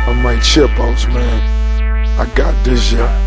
I'm Mike Chipos, man. I got this, yeah.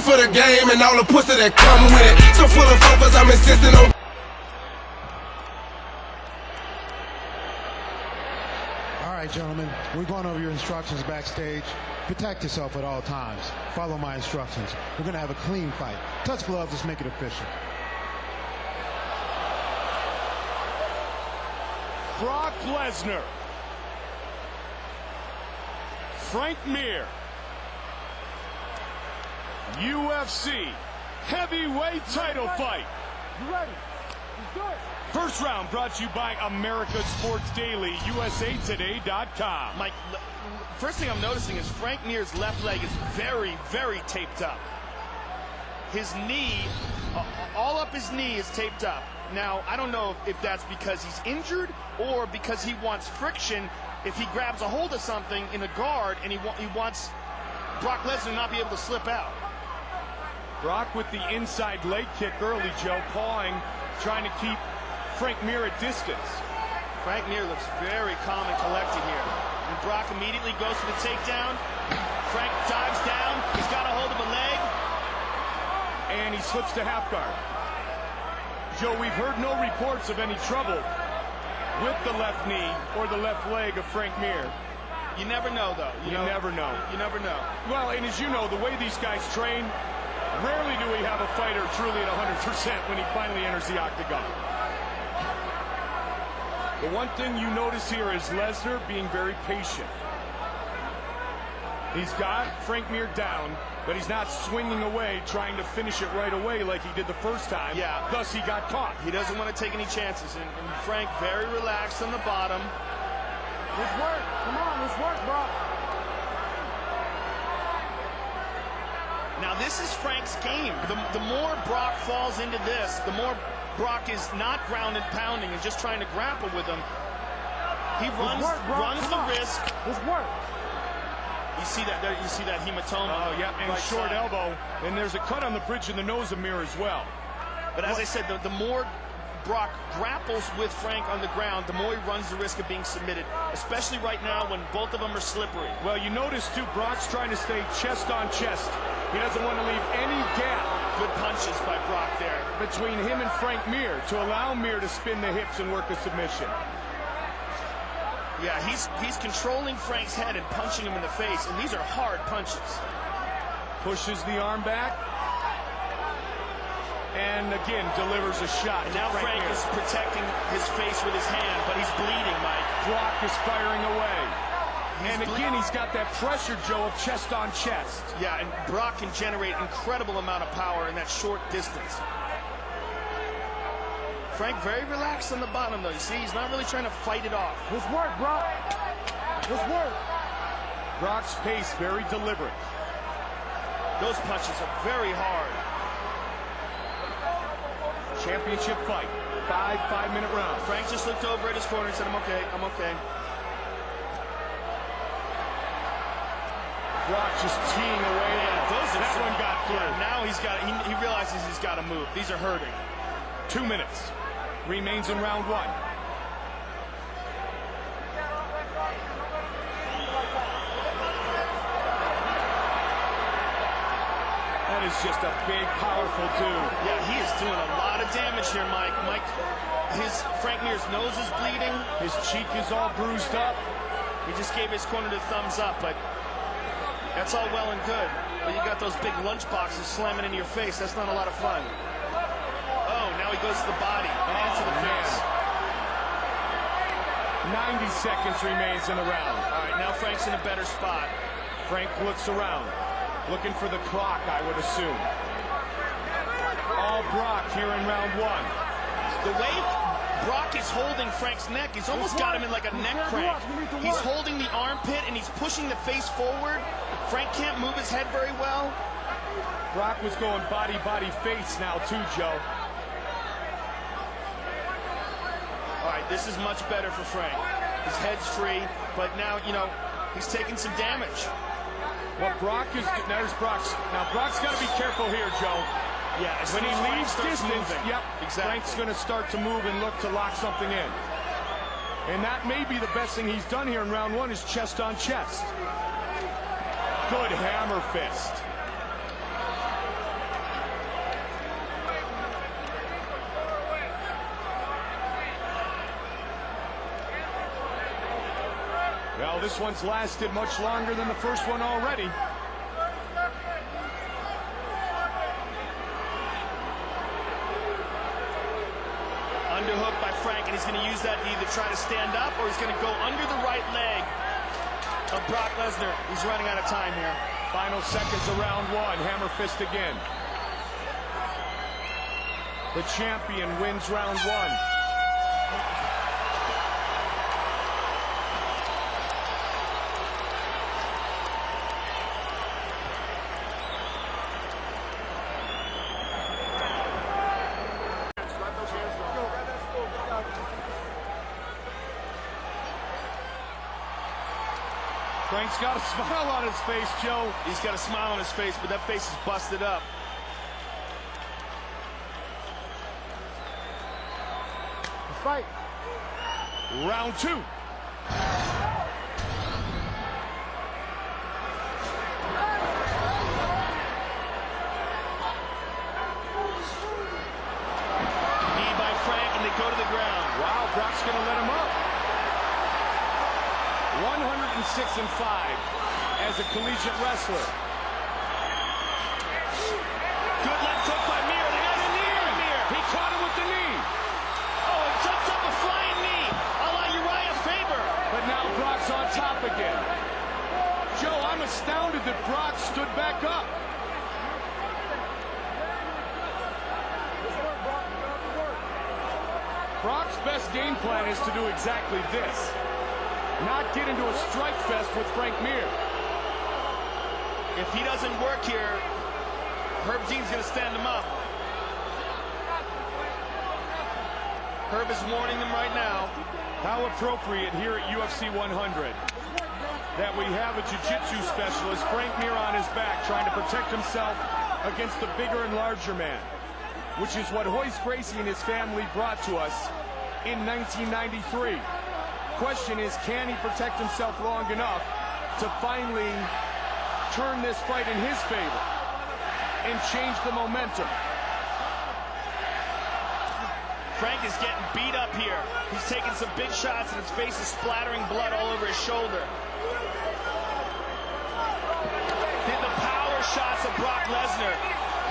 For the game and all the pussy that come with it. So full of focus, I'm insisting on. All right, gentlemen, we're going over your instructions backstage. Protect yourself at all times. Follow my instructions. We're going to have a clean fight. Touch gloves, let's make it official. Brock Lesnar, Frank Mir, UFC heavyweight title fight. You ready? Let's do it. First round brought to you by America's Sports Daily, USAtoday.com. Mike, first thing I'm noticing is Frank Mir's left leg is very, very taped up. His knee, all up his knee is taped up. Now, I don't know if that's because he's injured or because he wants friction if he grabs a hold of something in a guard and he wants Brock Lesnar not be able to slip out. Brock with the inside leg kick early, Joe, pawing, trying to keep Frank Mir at distance. Frank Mir looks very calm and collected here. And Brock immediately goes for the takedown. Frank dives down. He's got a hold of a leg. And he slips to half guard. Joe, we've heard no reports of any trouble with the left knee or the left leg of Frank Mir. You never know, though. You never know. You never know. Well, and as you know, the way these guys train, rarely do we have a fighter truly at 100% when he finally enters the octagon. The one thing you notice here is Lesnar being very patient. He's got Frank Mir down, but he's not swinging away, trying to finish it right away like he did the first time. Yeah. Thus, he got caught. He doesn't want to take any chances. And Frank very relaxed on the bottom. Let's work. Come on, let's work, bro. Now, this is Frank's game. The more Brock falls into this, the more Brock is not ground and pounding and just trying to grapple with him. He runs the risk. Let's work. You see that there? You see that hematoma? Oh, yeah, and right short side. elbow. And there's a cut on the bridge of the nose of Mir as well. But as I said, the more Brock grapples with Frank on the ground, the more he runs the risk of being submitted, especially right now when both of them are slippery. Well, you notice, too, Brock's trying to stay chest on chest. He doesn't want to leave any gap. Good punches by Brock there. Between him and Frank Mir to allow Mir to spin the hips and work a submission. Yeah, he's controlling Frank's head and punching him in the face, and these are hard punches. Pushes the arm back. And again, delivers a shot. And now Frank is protecting his face with his hand, but he's bleeding, Mike. Brock is firing away. And again, he's got that pressure, Joe, of chest on chest. Yeah, and Brock can generate an incredible amount of power in that short distance. Frank very relaxed on the bottom, though. You see, he's not really trying to fight it off. Let's work, Brock. Let's work. Brock's pace very deliberate. Those punches are very hard. Championship fight. 5-minute round. Frank just looked over at his corner and said, I'm okay, I'm okay. Brock just teeing away. Yeah, that one got through. Yeah, now he realizes he's got to move. These are hurting. 2 minutes remains in round one. That is just a big, powerful dude. Yeah, he is doing a lot of damage here, Mike. Frank Mir's nose is bleeding. His cheek is all bruised up. He just gave his corner the thumbs up, but that's all well and good. But you got those big lunch boxes slamming into your face. That's not a lot of fun. Oh, now he goes to the body and to the face. 90 seconds remains in the round. All right, now Frank's in a better spot. Frank looks around, looking for the clock, I would assume. All Brock here in round one. The way Brock is holding Frank's neck, he's almost got him in like a neck crank. He's holding the armpit and he's pushing the face forward. Frank can't move his head very well. Brock was going body, face now too, Joe. All right, this is much better for Frank. His head's free, but now, you know, he's taking some damage. What Brock is, there's Brock's. Now Brock's got to be careful here, Joe. Yeah, when he leaves distance, moving. yep, exactly. Frank's going to start to move and look to lock something in. And that may be the best thing he's done here in round one is chest on chest. Good hammer fist. Well, this one's lasted much longer than the first one already. Underhook by Frank, and he's going to use that to either try to stand up or he's going to go under the right leg of Brock Lesnar. He's running out of time here. Final seconds of round one. Hammer fist again. The champion wins round one. Frank's got a smile on his face, Joe. He's got a smile on his face, but that face is busted up. Fight. Round two. Knee by Frank, and they go to the ground. Wow, Brock's going to let him up. 106-5 as a collegiate wrestler. Good left hook by Mir. They got a knee on Mir. He caught him with the knee. Oh, it sets up a flying knee, a la Uriah Faber. But now Brock's on top again. Joe, I'm astounded that Brock stood back up. Brock's best game plan is to do exactly this. Not get into a strike fest with Frank Mir. If he doesn't work here, Herb Dean's going to stand him up. Herb is warning them right now. How appropriate here at UFC 100 that we have a jiu-jitsu specialist, Frank Mir, on his back, trying to protect himself against the bigger and larger man, which is what Royce Gracie and his family brought to us in 1993. Question is, can he protect himself long enough to finally turn this fight in his favor and change the momentum? Frank is getting beat up here. He's taking some big shots and his face is splattering blood all over his shoulder. Did the power shots of Brock Lesnar.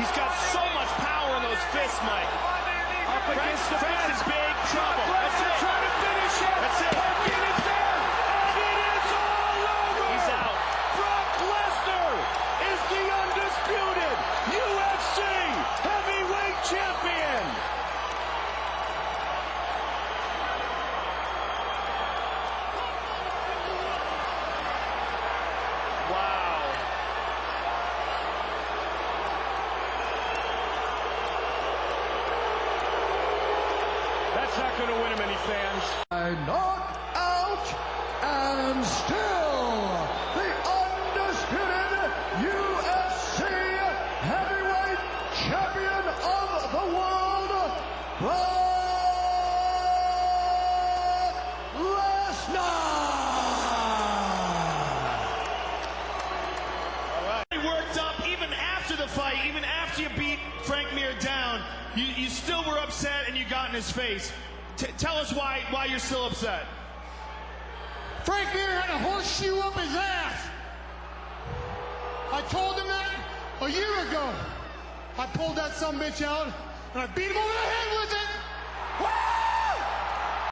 He's got so much power in those fists, Mike. Up against the Frank's in big trouble. That's it. Trying to finish it. That's it. Hogan is there. And it is all over. He's out. Brock Lesnar is the undisputed UFC heavyweight champion. Wow. That's not going to win him any fans. Knocked out and still the undisputed Lesnar! Worked up even after the fight, even after you beat Frank Mir down, you still were upset and you got in his face. Tell us why you're still upset. Frank Mir had a horseshoe up his ass. I told him that a year ago. I pulled that sumbitch out and I beat him over the head with it.